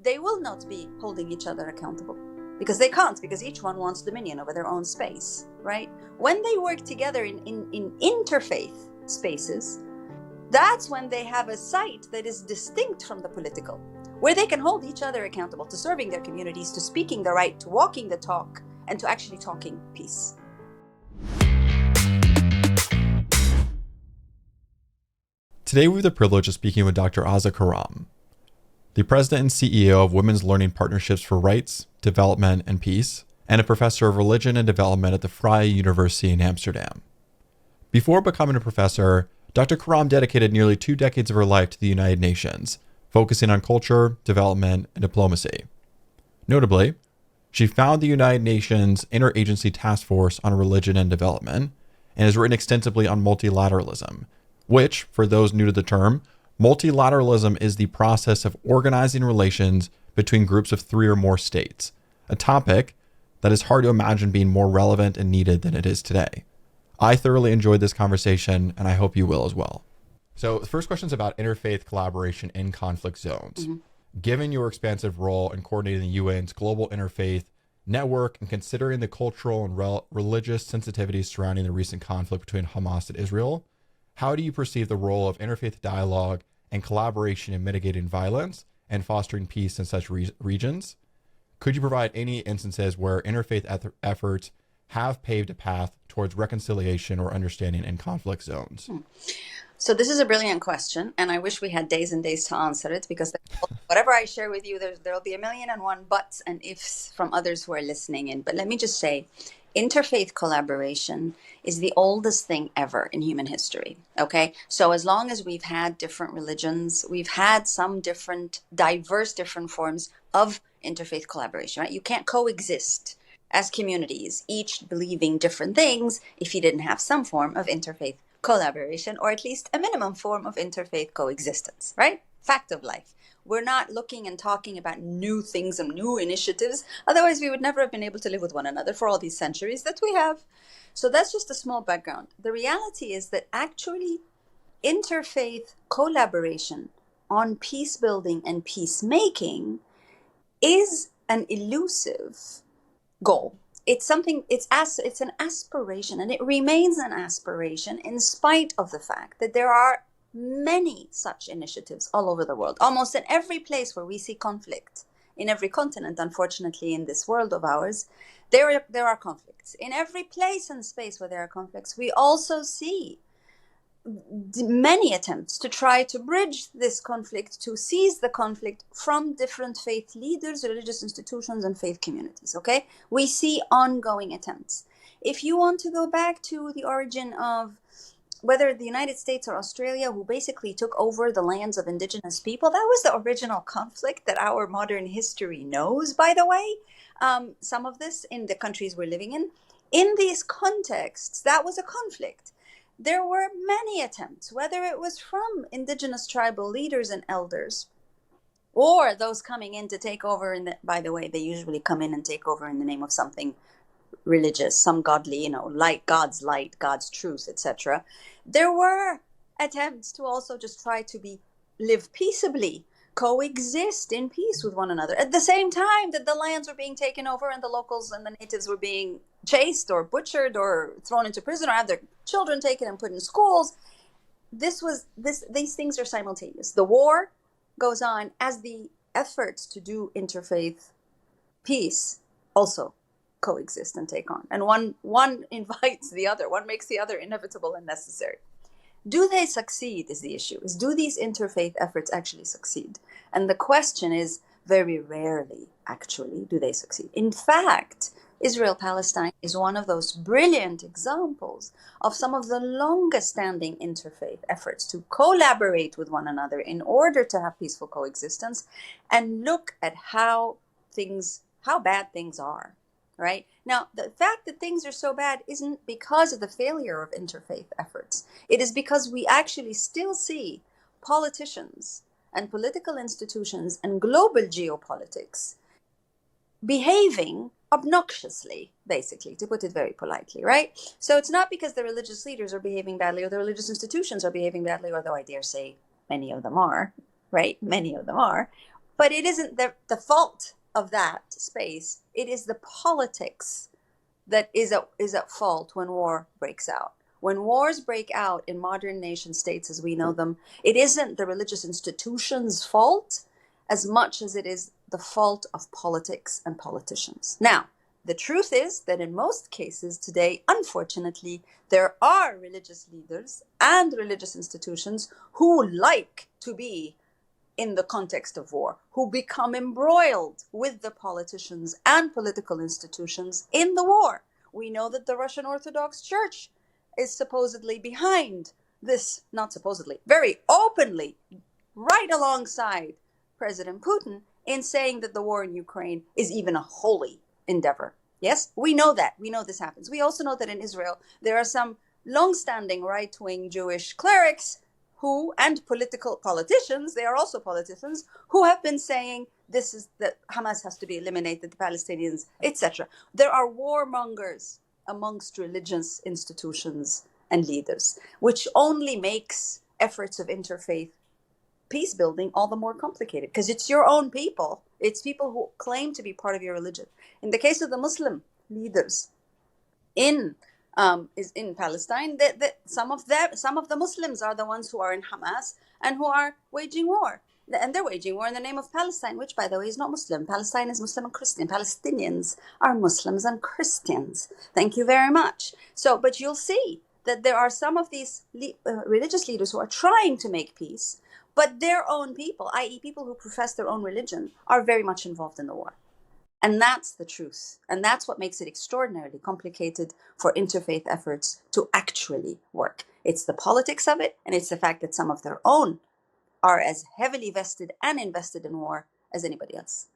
they will not be holding each other accountable because they can't, because each one wants dominion over their own space, right? When they work together in interfaith spaces, that's when they have a site that is distinct from the political, where they can hold each other accountable to serving their communities, to speaking the right, to walking the talk, and to actually talking peace. Today we have the privilege of speaking with Dr. Azza Karam, the president and CEO of Women's Learning Partnerships for Rights, Development, and Peace, and a professor of religion and development at the Vrije University in Amsterdam. Before becoming a professor, Dr. Karam dedicated nearly 2 decades of her life to the United Nations, focusing on culture, development, and diplomacy. Notably, she founded the United Nations Interagency Task Force on Religion and Development, and has written extensively on multilateralism, which, for those new to the term, multilateralism is the process of organizing relations between groups of 3 or more states, a topic that is hard to imagine being more relevant and needed than it is today. I thoroughly enjoyed this conversation, and I hope you will as well. So the first question is about interfaith collaboration in conflict zones. Given your expansive role in coordinating the UN's global interfaith network and considering the cultural and religious sensitivities surrounding the recent conflict between Hamas and Israel, how do you perceive the role of interfaith dialogue and collaboration in mitigating violence and fostering peace in such regions? Could you provide any instances where interfaith efforts have paved a path towards reconciliation or understanding in conflict zones? So this is a brilliant question, and I wish we had days and days to answer it, because whatever I share with you, there'll be 1,000,001 buts and ifs from others who are listening in. But let me just say, interfaith collaboration is the oldest thing ever in human history, okay? So as long as we've had different religions, we've had some diverse different forms of interfaith collaboration, right? You can't coexist as communities, each believing different things, if you didn't have some form of interfaith collaboration, or at least a minimum form of interfaith coexistence, right? Fact of life. We're not looking and talking about new things and new initiatives. Otherwise, we would never have been able to live with one another for all these centuries that we have. So that's just a small background. The reality is that actually interfaith collaboration on peace building and peacemaking is an elusive goal. It's something, it's an aspiration, and it remains an aspiration in spite of the fact that there are many such initiatives all over the world. Almost in every place where we see conflict, in every continent, unfortunately, in this world of ours, there are conflicts. In every place and space where there are conflicts, we also see many attempts to try to bridge this conflict, to seize the conflict from different faith leaders, religious institutions, and faith communities, okay? We see ongoing attempts. If you want to go back to the origin of whether the United States or Australia, who basically took over the lands of indigenous people, that was the original conflict that our modern history knows, by the way. Some of this in the countries we're living in. In these contexts, that was a conflict. There were many attempts, whether it was from indigenous tribal leaders and elders, or those coming in to take over by the way, they usually come in and take over in the name of something religious, some godly, light, God's truth, etc. There were attempts to also just try to live peaceably, coexist in peace with one another, at the same time that the lands were being taken over and the locals and the natives were being chased or butchered or thrown into prison or have their children taken and put in schools. These things are simultaneous. The war goes on as the efforts to do interfaith peace also coexist and take on. And one invites the other, one makes the other inevitable and necessary. Do they succeed is the issue. Do these interfaith efforts actually succeed? And the question is, very rarely, actually, do they succeed. In fact, Israel-Palestine is one of those brilliant examples of some of the longest standing interfaith efforts to collaborate with one another in order to have peaceful coexistence, and look at how bad things are. Right? Now, the fact that things are so bad isn't because of the failure of interfaith efforts. It is because we actually still see politicians and political institutions and global geopolitics behaving obnoxiously, basically, to put it very politely, right? So it's not because the religious leaders are behaving badly or the religious institutions are behaving badly, although I dare say many of them are, right? Many of them are. But it isn't the fault of that space. It is the politics that is at fault when war breaks out. When wars break out in modern nation states as we know them, it isn't the religious institutions' fault as much as it is the fault of politics and politicians. Now, the truth is that in most cases today, unfortunately, there are religious leaders and religious institutions who like to be in the context of war, who become embroiled with the politicians and political institutions in the war. We know that the Russian Orthodox Church is supposedly behind this, not supposedly, very openly, right alongside President Putin in saying that the war in Ukraine is even a holy endeavor. Yes, we know that. We know this happens. We also know that in Israel, there are some long-standing right-wing Jewish clerics who, and political politicians, they are also politicians, who have been saying this is that Hamas has to be eliminated, the Palestinians, etc. There are warmongers amongst religious institutions and leaders, which only makes efforts of interfaith peace building all the more complicated because it's your own people. It's people who claim to be part of your religion. In the case of the Muslim leaders in Palestine, some of the Muslims are the ones who are in Hamas and who are waging war. And they're waging war in the name of Palestine, which, by the way, is not Muslim. Palestine is Muslim and Christian. Palestinians are Muslims and Christians. Thank you very much. So, but you'll see that there are some of these religious leaders who are trying to make peace, but their own people, i.e. people who profess their own religion, are very much involved in the war. And that's the truth. And that's what makes it extraordinarily complicated for interfaith efforts to actually work. It's the politics of it, and it's the fact that some of their own are as heavily vested and invested in war as anybody else.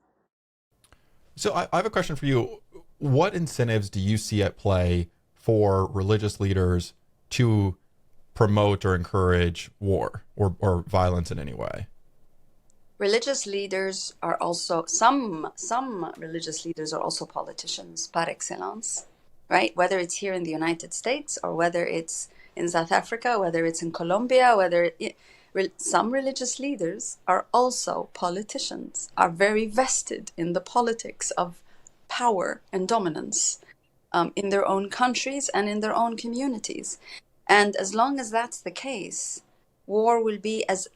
So I have a question for you. What incentives do you see at play for religious leaders to promote or encourage war or violence in any way? Religious leaders are also, some religious leaders are also politicians par excellence, right? Whether it's here in the United States or whether it's in South Africa, whether it's in Colombia, some religious leaders are also politicians, are very vested in the politics of power and dominance in their own countries and in their own communities. And as long as that's the case, war will be as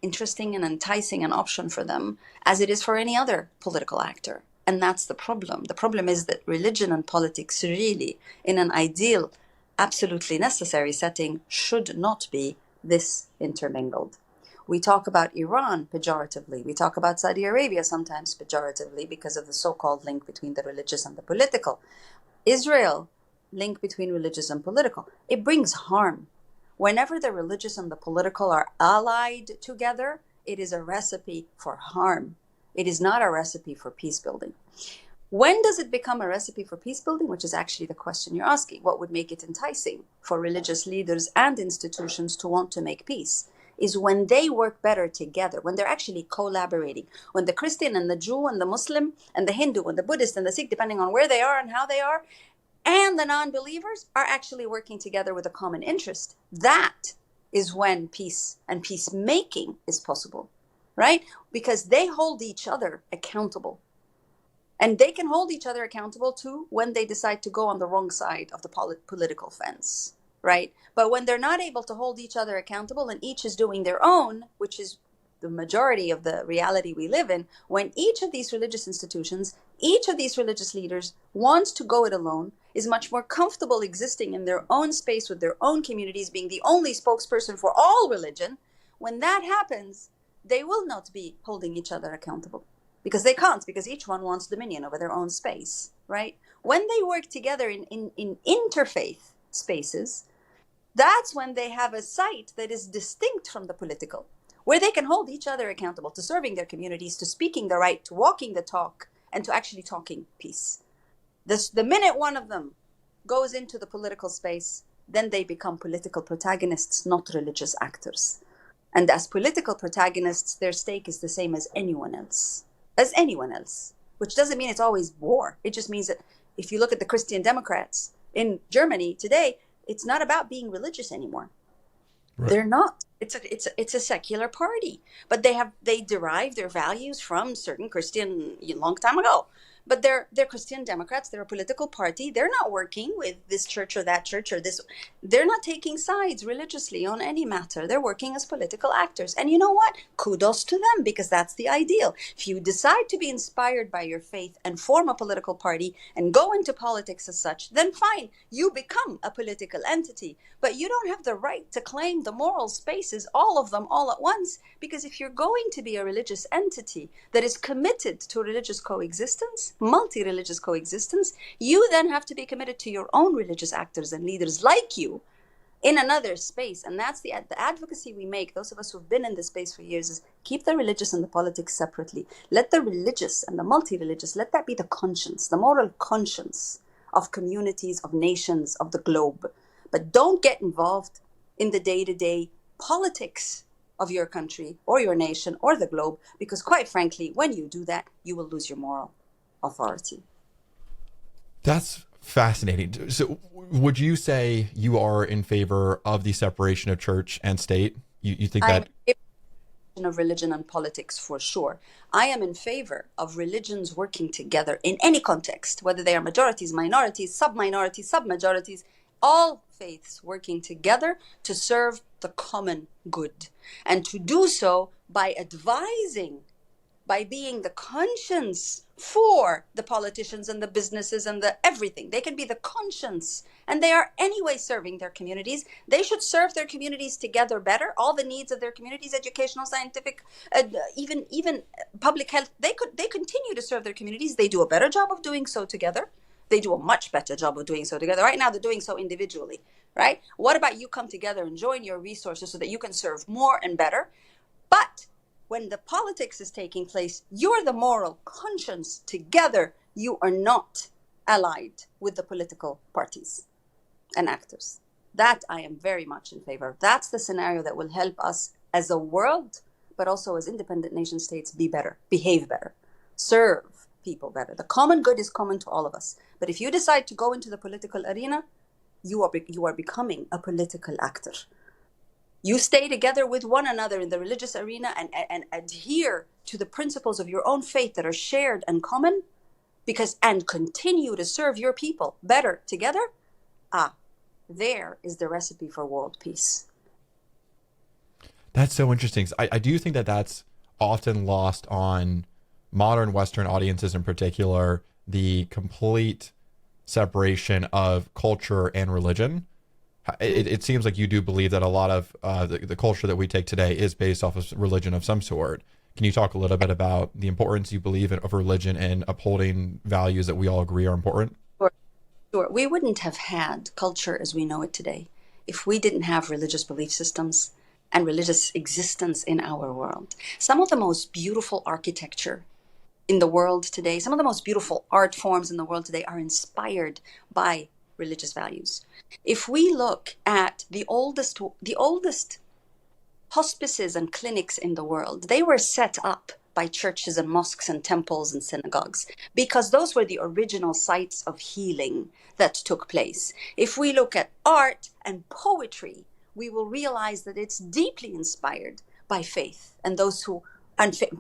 interesting and enticing an option for them as it is for any other political actor. And that's the problem. The problem is that religion and politics really, in an ideal, absolutely necessary setting, should not be this intermingled. We talk about Iran pejoratively. We talk about Saudi Arabia sometimes pejoratively because of the so-called link between the religious and the political. Israel, link between religious and political. It brings harm. Whenever the religious and the political are allied together, it is a recipe for harm. It is not a recipe for peace building. When does it become a recipe for peace building, which is actually the question you're asking? What would make it enticing for religious leaders and institutions to want to make peace is when they work better together, when they're actually collaborating, when the Christian and the Jew and the Muslim and the Hindu and the Buddhist and the Sikh, depending on where they are and how they are, and the non-believers are actually working together with a common interest. That is when peace and peacemaking is possible, right? Because they hold each other accountable. And they can hold each other accountable too when they decide to go on the wrong side of the political fence, right? But when they're not able to hold each other accountable and each is doing their own, which is the majority of the reality we live in, when each of these religious institutions, each of these religious leaders wants to go it alone, is much more comfortable existing in their own space with their own communities, being the only spokesperson for all religion, when that happens, they will not be holding each other accountable. Because they can't, because each one wants dominion over their own space, right? When they work together in interfaith spaces, that's when they have a site that is distinct from the political, where they can hold each other accountable to serving their communities, to speaking the right, to walking the talk, and to actually talking peace. The minute one of them goes into the political space, then they become political protagonists, not religious actors. And as political protagonists, their stake is the same as anyone else. Which doesn't mean it's always war. It just means that if you look at the Christian Democrats in Germany today, it's not about being religious anymore. Right. They're not. It's a secular party, but they derive their values from certain Christian a long time ago. But they're Christian Democrats. They're a political party. They're not working with this church or that church or this. They're not taking sides religiously on any matter. They're working as political actors. And you know what? Kudos to them, because that's the ideal. If you decide to be inspired by your faith and form a political party and go into politics as such, then fine, you become a political entity. But you don't have the right to claim the moral spaces, all of them, all at once, because if you're going to be a religious entity that is committed to religious coexistence, multi-religious coexistence, you then have to be committed to your own religious actors and leaders like you in another space. And that's the advocacy we make, those of us who've been in this space for years, is keep the religious and the politics separately. Let the religious and the multi-religious, let that be the conscience, the moral conscience of communities, of nations, of the globe. But don't get involved in the day-to-day politics of your country or your nation or the globe, because quite frankly, when you do that, you will lose your moral authority. That's fascinating. So would you say you are in favor of the separation of church and state? You think I'm that in favor of religion and politics for sure. I am in favor of religions working together in any context, whether they are majorities, minorities, sub-minorities, sub-majorities, all faiths working together to serve the common good, and to do so by advising, by being the conscience for the politicians and the businesses and the everything. They can be the conscience, and they are anyway serving their communities. They should serve their communities together better. All the needs of their communities, educational, scientific, even public health, they continue to serve their communities. They do a better job of doing so together. They do a much better job of doing so together. Right now, they're doing so individually, right? What about you come together and join your resources so that you can serve more and better? But when the politics is taking place, you're the moral conscience. Together, you are not allied with the political parties and actors. That I am very much in favor of. That's the scenario that will help us as a world, but also as independent nation states, be better, behave better, serve people better. The common good is common to all of us. But if you decide to go into the political arena, you are becoming a political actor. You stay together with one another in the religious arena and adhere to the principles of your own faith that are shared and common, and continue to serve your people better together. There is the recipe for world peace. that's so interesting. I do think that that's often lost on modern Western audiences, in particular, the complete separation of culture and religion. It seems like you do believe that a lot of the culture that we take today is based off of religion of some sort. Can you talk a little bit about the importance you believe of religion in upholding values that we all agree are important? Sure. We wouldn't have had culture as we know it today if we didn't have religious belief systems and religious existence in our world. Some of the most beautiful architecture in the world today, some of the most beautiful art forms in the world today are inspired by religious values. If we look at the oldest hospices and clinics in the world, they were set up by churches and mosques and temples and synagogues, because those were the original sites of healing that took place. If we look at art and poetry, we will realize that it's deeply inspired by faith and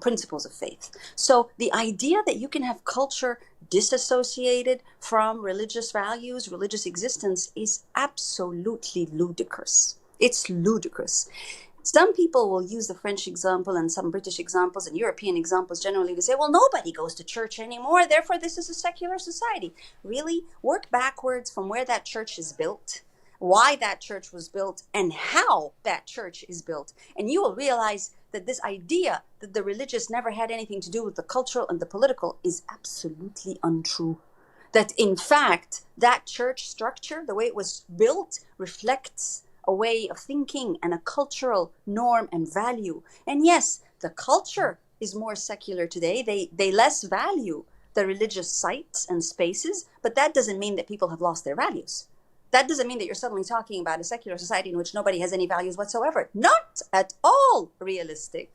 principles of faith. So the idea that you can have culture disassociated from religious values, religious existence, is absolutely ludicrous. It's ludicrous. Some people will use the French example and some British examples and European examples generally to say, well, nobody goes to church anymore, therefore this is a secular society. Really? Work backwards from where that church is built, why that church was built, and how that church is built. And you will realize that this idea that the religious never had anything to do with the cultural and the political is absolutely untrue. That in fact, that church structure, the way it was built, reflects a way of thinking and a cultural norm and value. And yes, the culture is more secular today. They less value the religious sites and spaces, but that doesn't mean that people have lost their values. That doesn't mean that you're suddenly talking about a secular society in which nobody has any values whatsoever. Not at all realistic.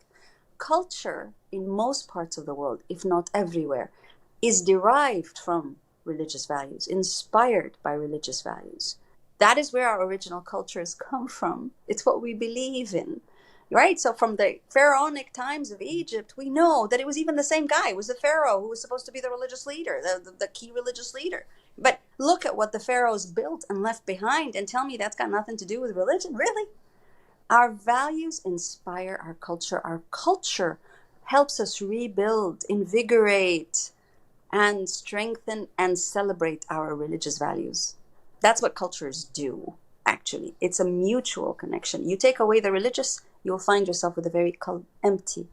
Culture in most parts of the world, if not everywhere, is derived from religious values, inspired by religious values. That is where our original cultures come from. It's what we believe in. right? So from the pharaonic times of Egypt, we know that it was even the same guy. It was the pharaoh who was supposed to be the religious leader, the key religious leader. But look at what the pharaohs built and left behind, and tell me that's got nothing to do with religion, really? Our values inspire our culture. Our culture helps us rebuild, invigorate, and strengthen and celebrate our religious values. That's what cultures do, actually. It's a mutual connection. You take away the religious, you'll find yourself with a very empty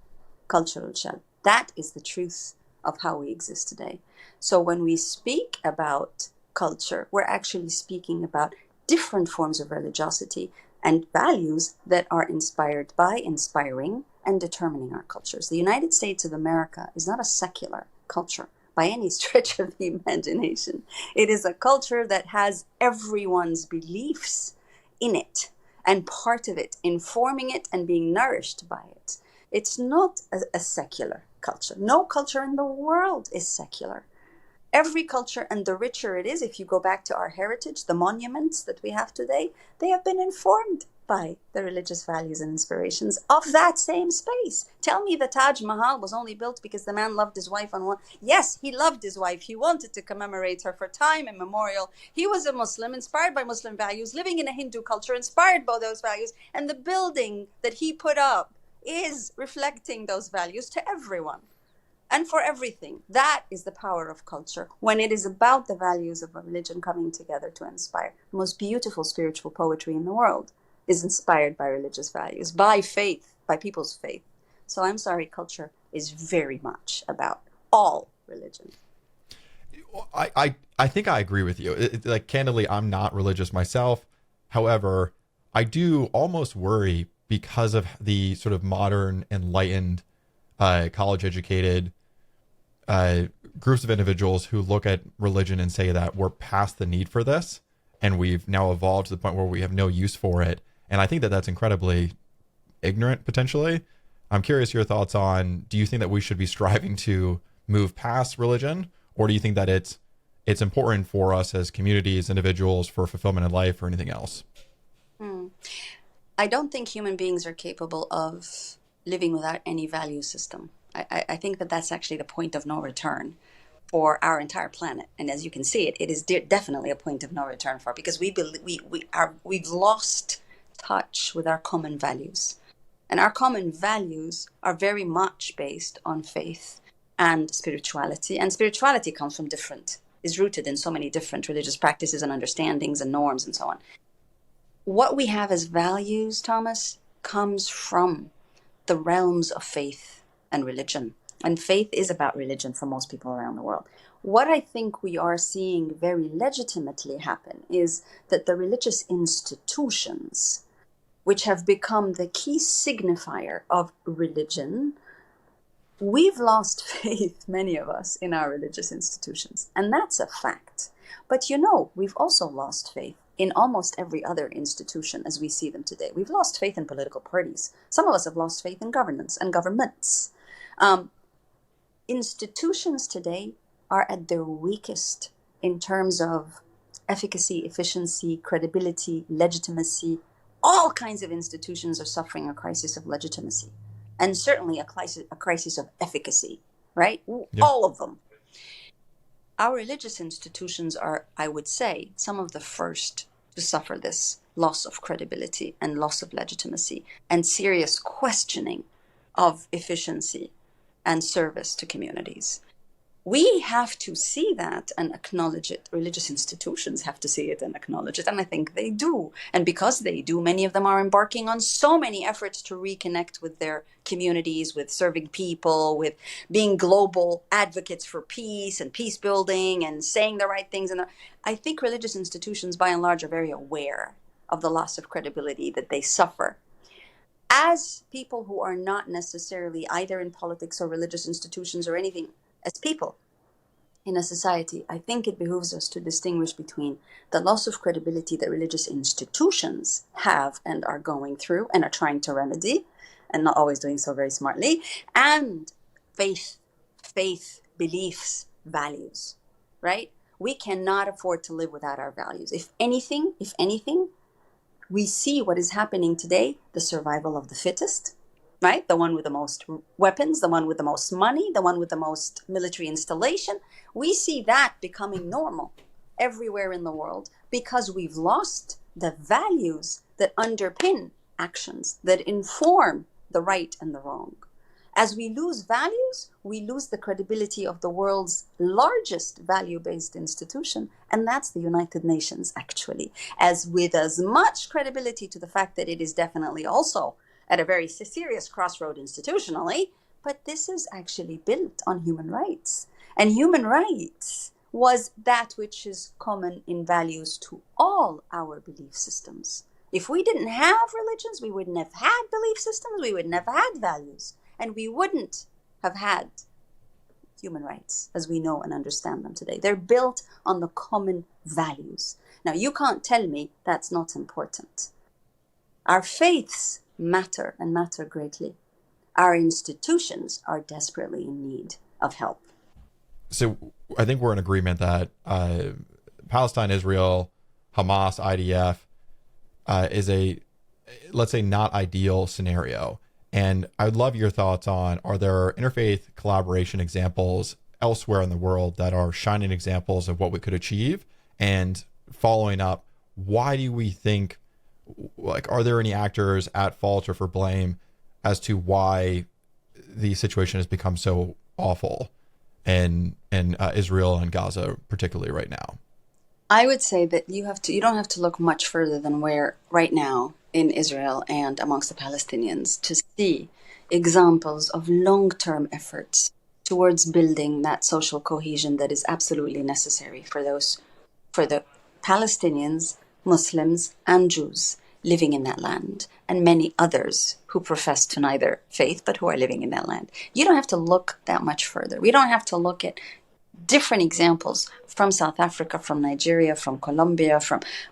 cultural shell. That is the truth of how we exist today. So when we speak about culture, we're actually speaking about different forms of religiosity and values that are inspired by, inspiring, and determining our cultures. The United States of America is not a secular culture by any stretch of the imagination. It is a culture that has everyone's beliefs in it and part of it, informing it and being nourished by it. It's not a secular culture. No culture in the world is secular. Every culture, and the richer it is, if you go back to our heritage, the monuments that we have today, they have been informed by the religious values and inspirations of that same space. Tell me the Taj Mahal was only built because the man loved his wife on one. Yes, he loved his wife. He wanted to commemorate her for time immemorial. He was a Muslim, inspired by Muslim values, living in a Hindu culture, inspired by those values. And the building that he put up is reflecting those values to everyone and for everything. That is the power of culture, when it is about the values of a religion coming together to inspire. The most beautiful spiritual poetry in the world is inspired by religious values, by faith, by people's faith. So I'm sorry, culture is very much about all religion. I think I agree with you. Like, candidly, I'm not religious myself. However, I do almost worry because of the sort of modern, enlightened, college educated groups of individuals who look at religion and say that we're past the need for this and we've now evolved to the point where we have no use for it. And I think that that's incredibly ignorant, potentially. I'm curious your thoughts on, do you think that we should be striving to move past religion, or do you think that it's important for us as communities, individuals, for fulfillment in life or anything else? Hmm. I don't think human beings are capable of living without any value system. I think that that's actually the point of no return for our entire planet. And as you can see, it is definitely a point of no return for, because we've lost touch with our common values. And our common values are very much based on faith and spirituality. And spirituality is rooted in so many different religious practices and understandings and norms and so on. What we have as values, Thomas, comes from the realms of faith and religion. And faith is about religion for most people around the world. What I think we are seeing very legitimately happen is that the religious institutions, which have become the key signifier of religion, we've lost faith, many of us, in our religious institutions. And that's a fact. But we've also lost faith in almost every other institution as we see them today. We've lost faith in political parties. Some of us have lost faith in governance and governments. Institutions today are at their weakest in terms of efficacy, efficiency, credibility, legitimacy. All kinds of institutions are suffering a crisis of legitimacy, and certainly a crisis of efficacy, right? Yeah. All of them. Our religious institutions are, I would say, some of the first to suffer this loss of credibility and loss of legitimacy and serious questioning of efficiency and service to communities. We have to see that and acknowledge it. Religious institutions have to see it and acknowledge it, and I think they do. And because they do, many of them are embarking on so many efforts to reconnect with their communities, with serving people, with being global advocates for peace and peace building and saying the right things. And I think religious institutions, by and large, are very aware of the loss of credibility that they suffer. As people who are not necessarily either in politics or religious institutions or anything, as people in a society, I think it behooves us to distinguish between the loss of credibility that religious institutions have and are going through and are trying to remedy, and not always doing so very smartly, and faith, beliefs, values, right? We cannot afford to live without our values. If anything, We see what is happening today, the survival of the fittest, right? The one with the most weapons, the one with the most money, the one with the most military installation. We see that becoming normal everywhere in the world because we've lost the values that underpin actions, that inform the right and the wrong. As we lose values, we lose the credibility of the world's largest value-based institution, and that's the United Nations, actually, as with as much credibility to the fact that it is definitely also at a very serious crossroad institutionally, but this is actually built on human rights. And human rights was that which is common in values to all our belief systems. If we didn't have religions, we wouldn't have had belief systems, we wouldn't have had values. And we wouldn't have had human rights as we know and understand them today. They're built on the common values. Now, you can't tell me that's not important. Our faiths matter and matter greatly. Our institutions are desperately in need of help. So I think we're in agreement that Palestine, Israel, Hamas, IDF is a, let's say, not ideal scenario. And I'd love your thoughts on, are there interfaith collaboration examples elsewhere in the world that are shining examples of what we could achieve? And following up, why do we think, like, are there any actors at fault or for blame as to why the situation has become so awful in Israel and Gaza, particularly right now? I would say that you don't have to look much further than where right now in Israel and amongst the Palestinians to see examples of long-term efforts towards building that social cohesion that is absolutely necessary for the Palestinians, Muslims, and Jews living in that land, and many others who profess to neither faith but who are living in that land. You don't have to look that much further. We don't have to look at different examples from South Africa, from Nigeria, from Colombia,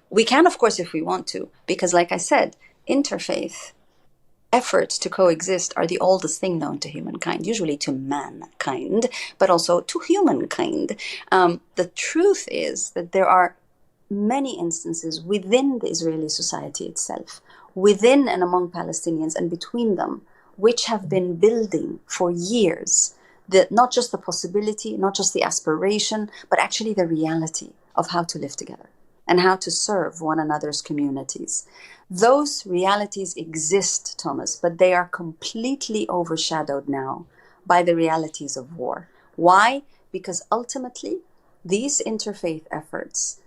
we can, of course, if we want to, because like I said, interfaith efforts to coexist are the oldest thing known to humankind, usually to mankind, but also to humankind. The truth is that there are many instances within the Israeli society itself, within and among Palestinians and between them, which have been building for years not just the possibility, not just the aspiration, but actually the reality of how to live together and how to serve one another's communities. Those realities exist, Thomas, but they are completely overshadowed now by the realities of war. Why? Because ultimately, these interfaith efforts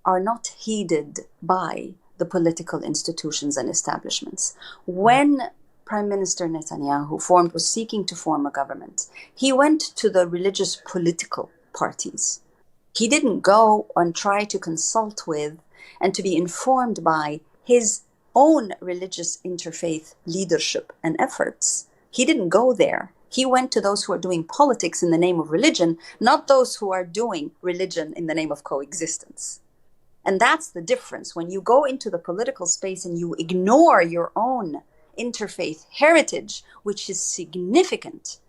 are not heeded by the political institutions and establishments. When Prime Minister Netanyahu was seeking to form a government, he went to the religious political parties. He didn't go and try to consult with and to be informed by his own religious interfaith leadership and efforts. He didn't go there. He went to those who are doing politics in the name of religion, not those who are doing religion in the name of coexistence. And that's the difference. When you go into the political space and you ignore your own interfaith heritage, which is significant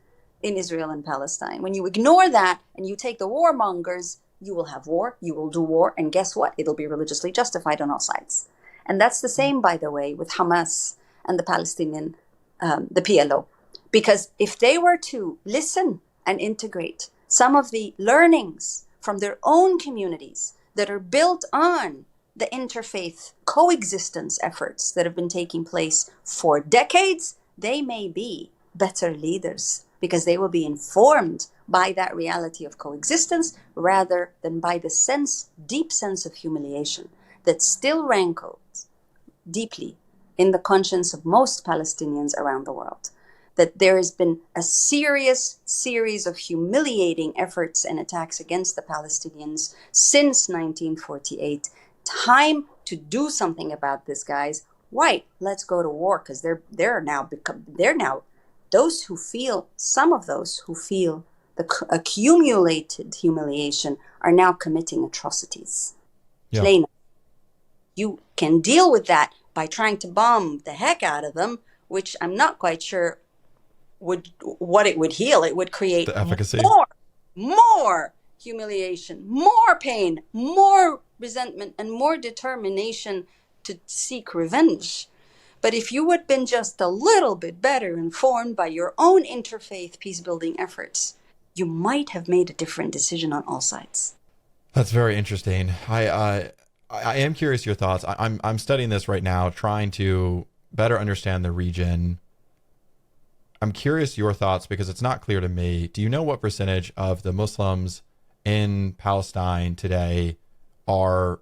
in Israel and Palestine. When you ignore that and you take the warmongers, you will have war, you will do war, and guess what? It'll be religiously justified on all sides. And that's the same, by the way, with Hamas and the Palestinian, the PLO. Because if they were to listen and integrate some of the learnings from their own communities that are built on the interfaith coexistence efforts that have been taking place for decades, they may be better leaders because they will be informed by that reality of coexistence rather than by the deep sense of humiliation that still rankles deeply in the conscience of most Palestinians around the world. That there has been a serious series of humiliating efforts and attacks against the Palestinians since 1948. Time to do something about this, guys. Right, let's go to war, because they're now some of those who feel the accumulated humiliation are now committing atrocities. Yeah. Plain. You can deal with that by trying to bomb the heck out of them, which I'm not quite sure what it would heal. It would create The efficacy. more humiliation, more pain, more resentment, and more determination to seek revenge. But if you had been just a little bit better informed by your own interfaith peace-building efforts, you might have made a different decision on all sides. That's very interesting. I am curious your thoughts. I'm studying this right now, trying to better understand the region. I'm curious your thoughts because it's not clear to me. Do you know what percentage of the Muslims in Palestine today are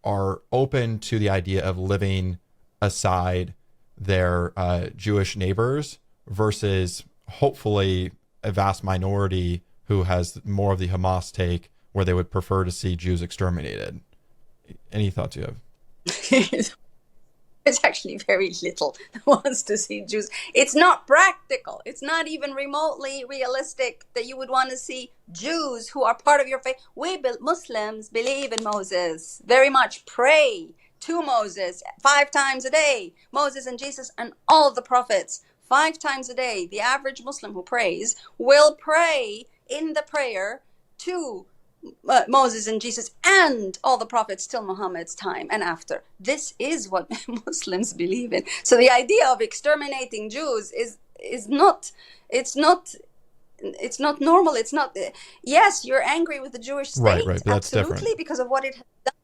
open to the idea of living aside their Jewish neighbors versus hopefully a vast minority who has more of the Hamas take where they would prefer to see Jews exterminated? Any thoughts you have? There's actually very little that wants to see Jews. It's not practical. It's not even remotely realistic that you would want to see Jews who are part of your faith. We Muslims believe in Moses, very much pray to Moses 5 times a day. Moses and Jesus and all the prophets 5 times a day. The average Muslim who prays will pray in the prayer to Moses and Jesus and all the prophets till Muhammad's time and after. This is what Muslims believe in. So the idea of exterminating Jews is not, it's not normal. It's not. Yes, you're angry with the Jewish state, right, but that's absolutely, different. because of what it has done.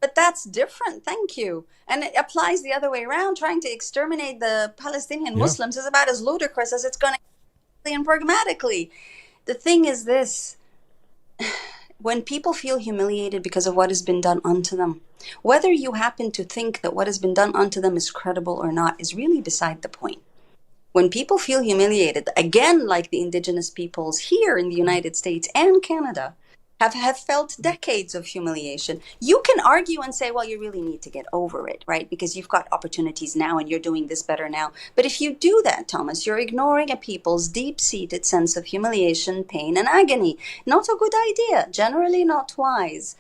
But that's different. Thank you. And it applies the other way around. Trying to exterminate the Palestinian Muslims is about as ludicrous as it's going to be, and pragmatically. The thing is this. When people feel humiliated because of what has been done unto them, whether you happen to think that what has been done unto them is credible or not is really beside the point. When people feel humiliated, again, like the indigenous peoples here in the United States and Canada, have felt decades of humiliation. You can argue and say, well, you really need to get over it, right? Because you've got opportunities now and you're doing this better now. But if you do that, Thomas, you're ignoring a people's deep-seated sense of humiliation, pain, and agony. Not a good idea, generally not wise.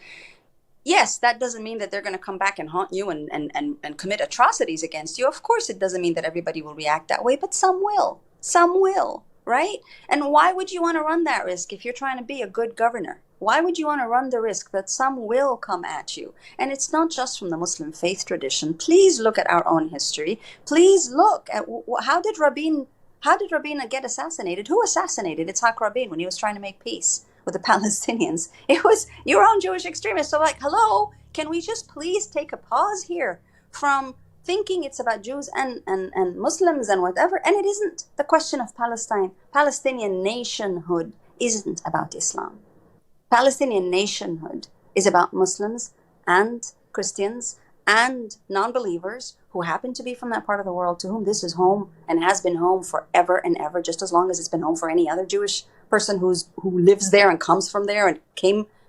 Yes, that doesn't mean that they're going to come back and haunt you and commit atrocities against you. Of course, it doesn't mean that everybody will react that way, but some will. Some will, right? And why would you want to run that risk if you're trying to be a good governor? Why would you want to run the risk that some will come at you? And it's not just from the Muslim faith tradition. Please look at our own history. Please look at how did Rabin get assassinated? Who assassinated Itzhak Rabin when he was trying to make peace with the Palestinians? It was your own Jewish extremists. So like, hello, can we just please take a pause here from thinking it's about Jews and Muslims and whatever? And it isn't. The question of Palestinian nationhood isn't about Islam. Palestinian nationhood is about Muslims and Christians and non-believers who happen to be from that part of the world to whom this is home and has been home forever and ever, just as long as it's been home for any other Jewish person who lives there and comes from there and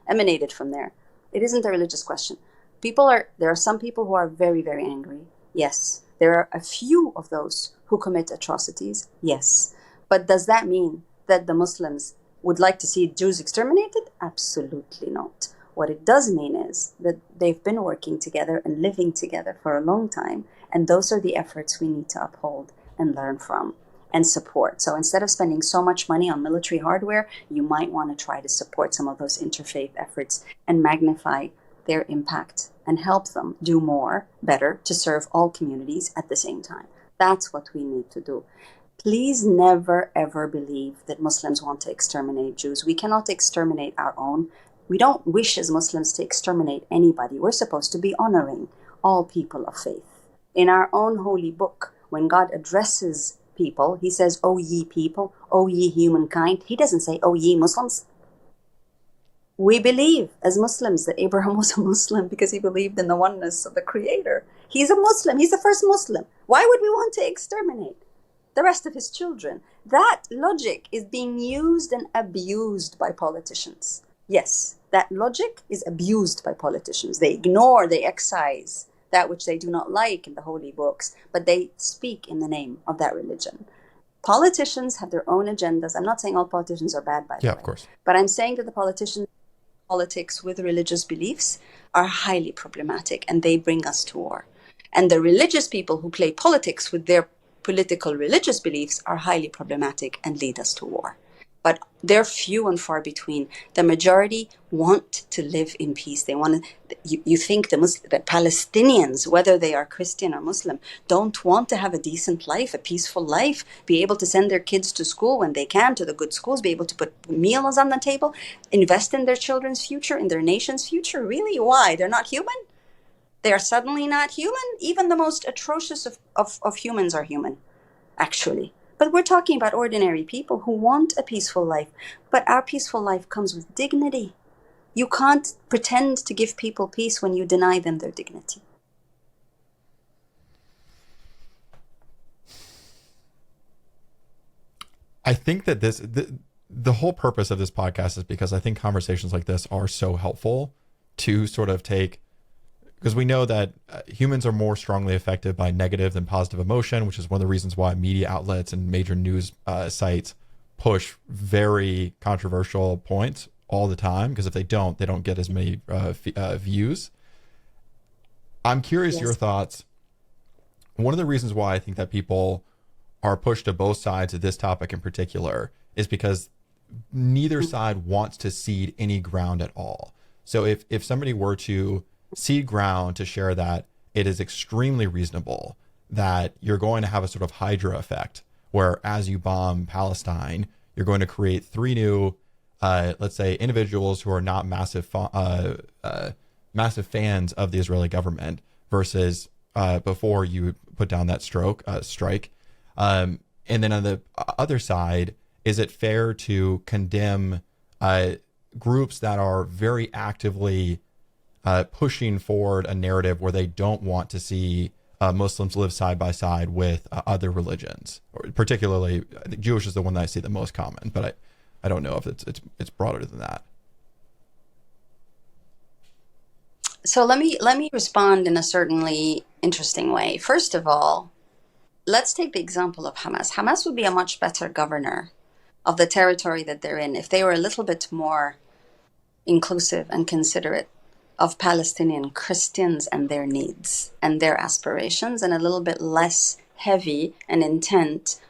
emanated from there. It isn't a religious question. There are some people who are very, very angry. Yes. There are a few of those who commit atrocities. Yes. But does that mean that the Muslims would like to see Jews exterminated? Absolutely not. What it does mean is that they've been working together and living together for a long time, and those are the efforts we need to uphold and learn from and support. So instead of spending so much money on military hardware, you might want to try to support some of those interfaith efforts and magnify their impact and help them do more, better, to serve all communities at the same time. That's what we need to do. Please never, ever believe that Muslims want to exterminate Jews. We cannot exterminate our own. We don't wish as Muslims to exterminate anybody. We're supposed to be honoring all people of faith. In our own holy book, when God addresses people, he says, O ye people, O ye humankind. He doesn't say, O ye Muslims. We believe as Muslims that Abraham was a Muslim because he believed in the oneness of the Creator. He's a Muslim. He's the first Muslim. Why would we want to exterminate the rest of his children? That logic is being used and abused by politicians. Yes, that logic is abused by politicians. They ignore, they excise that which they do not like in the holy books, but they speak in the name of that religion. Politicians have their own agendas. I'm not saying all politicians are bad, by the way. Of course. But I'm saying that the politics with religious beliefs are highly problematic, and they bring us to war. And the religious people who play politics with their political religious beliefs are highly problematic and lead us to war. but they're few and far between. The majority want to live in peace. They want to. You think the Palestinians, whether they are Christian or Muslim, don't want to have a decent life, a peaceful life, be able to send their kids to school when they can, to the good schools, be able to put meals on the table, invest in their children's future, in their nation's future. Really? Why? They're not human? They are suddenly not human? Even the most atrocious of humans are human, actually. But we're talking about ordinary people who want a peaceful life. But our peaceful life comes with dignity. You can't pretend to give people peace when you deny them their dignity. I think that the whole purpose of this podcast is because I think conversations like this are so helpful to sort of take, because we know that humans are more strongly affected by negative than positive emotion, which is one of the reasons why media outlets and major news sites push very controversial points all the time, because if they don't get as many views. I'm curious your thoughts. One of the reasons why I think that people are pushed to both sides of this topic in particular is because neither side wants to cede any ground at all. So if somebody were to cede ground to share that it is extremely reasonable that you're going to have a sort of Hydra effect, where as you bomb Palestine, you're going to create three new, let's say, individuals who are not massive fans of the Israeli government versus before you put down that strike. And then on the other side, is it fair to condemn groups that are very actively pushing forward a narrative where they don't want to see Muslims live side by side with other religions? Or particularly, I think Jewish is the one that I see the most common, but I don't know if it's broader than that. So let me respond in a certainly interesting way. First of all, let's take the example of Hamas. Hamas would be a much better governor of the territory that they're in if they were a little bit more inclusive and considerate of Palestinian Christians and their needs and their aspirations, and a little bit less heavy and intent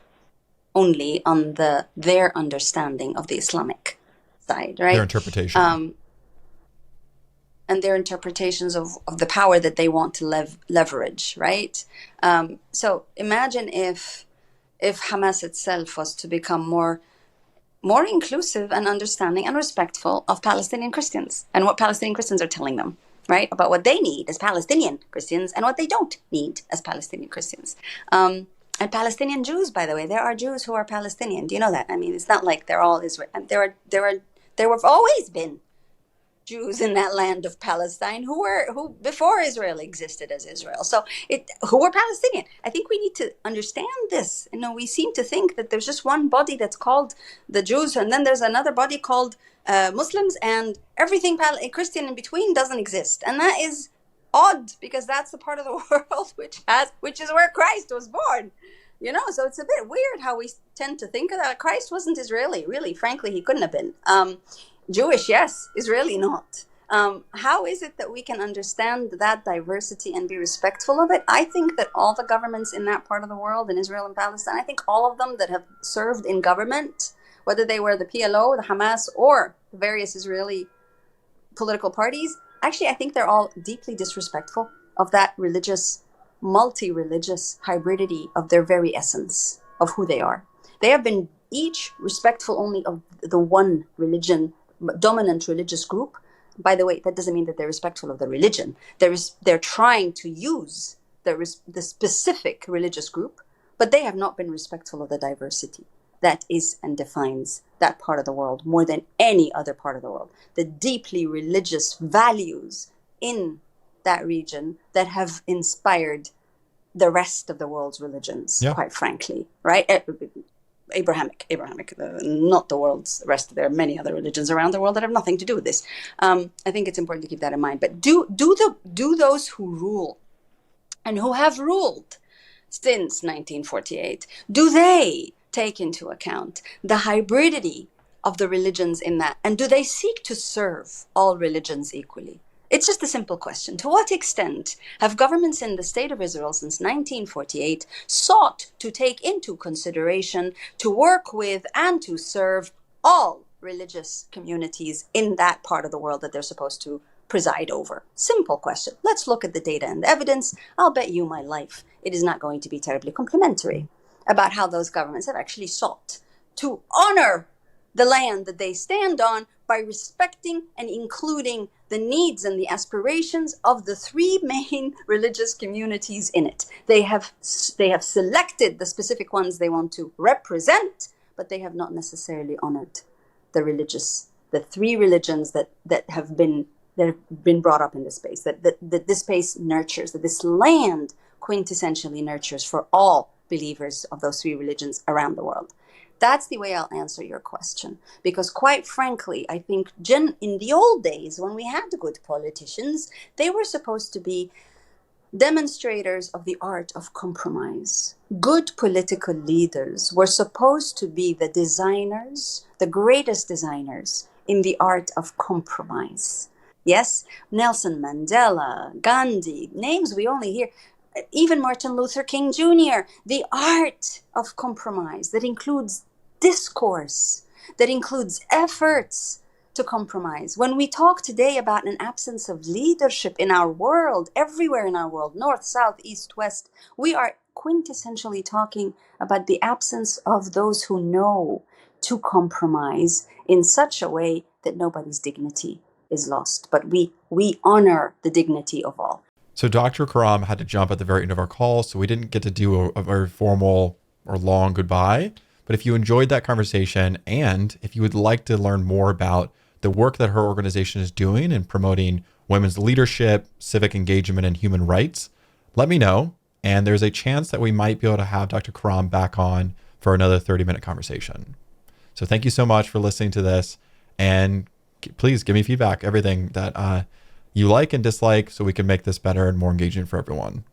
only on their understanding of the Islamic side, right? Their interpretation. And their interpretations of the power that they want to leverage, right? So imagine if Hamas itself was to become more inclusive and understanding and respectful of Palestinian Christians and what Palestinian Christians are telling them, right? About what they need as Palestinian Christians and what they don't need as Palestinian Christians. And Palestinian Jews, by the way, there are Jews who are Palestinian. Do you know that? I mean, it's not like they're all Israel. There have always been Jews in that land of Palestine who before Israel existed as Israel. So who were Palestinian. I think we need to understand this. You know, we seem to think that there's just one body that's called the Jews, and then there's another body called Muslims, and everything Christian in between doesn't exist. And that is odd, because that's the part of the world which is where Christ was born. You know, so it's a bit weird how we tend to think of that. Christ wasn't Israeli, really. Frankly, he couldn't have been. Jewish, yes. Israeli, not. How is it that we can understand that diversity and be respectful of it? I think that all the governments in that part of the world, in Israel and Palestine, I think all of them that have served in government, whether they were the PLO, the Hamas, or the various Israeli political parties, actually, I think they're all deeply disrespectful of that multi-religious hybridity of their very essence of who they are. They have been each respectful only of the one religion, dominant religious group. By the way, that doesn't mean that they're respectful of the religion. They're trying to use the specific religious group, but they have not been respectful of the diversity that is and defines that part of the world more than any other part of the world. The deeply religious values in that region that have inspired the rest of the world's religions, quite frankly, right? Abrahamic, not the world's rest. There are many other religions around the world that have nothing to do with this. I think it's important to keep that in mind. But do those who rule and who have ruled since 1948, do they take into account the hybridity of the religions in that? And do they seek to serve all religions equally? It's just a simple question. To what extent have governments in the State of Israel since 1948 sought to take into consideration, to work with, and to serve all religious communities in that part of the world that they're supposed to preside over? Simple question. Let's look at the data and the evidence. I'll bet you my life it is not going to be terribly complimentary about how those governments have actually sought to honor the land that they stand on by respecting and including the needs and the aspirations of the three main religious communities in it. They have selected the specific ones they want to represent, but they have not necessarily honored the three religions that have been brought up in this space, that this space nurtures, that this land quintessentially nurtures for all believers of those three religions around the world. That's the way I'll answer your question. Because quite frankly, I think in the old days, when we had good politicians, they were supposed to be demonstrators of the art of compromise. Good political leaders were supposed to be the designers, the greatest designers in the art of compromise. Yes, Nelson Mandela, Gandhi, names we only hear. Even Martin Luther King Jr., the art of compromise that includes discourse, that includes efforts to compromise. When we talk today about an absence of leadership in our world, everywhere in our world, north, south, east, west, we are quintessentially talking about the absence of those who know to compromise in such a way that nobody's dignity is lost. But we honor the dignity of all. So Dr. Karam had to jump at the very end of our call, so we didn't get to do a very formal or long goodbye. But if you enjoyed that conversation, and if you would like to learn more about the work that her organization is doing in promoting women's leadership, civic engagement, and human rights, let me know. And there's a chance that we might be able to have Dr. Karam back on for another 30-minute conversation. So thank you so much for listening to this. And please give me feedback, everything that you like and dislike, so we can make this better and more engaging for everyone.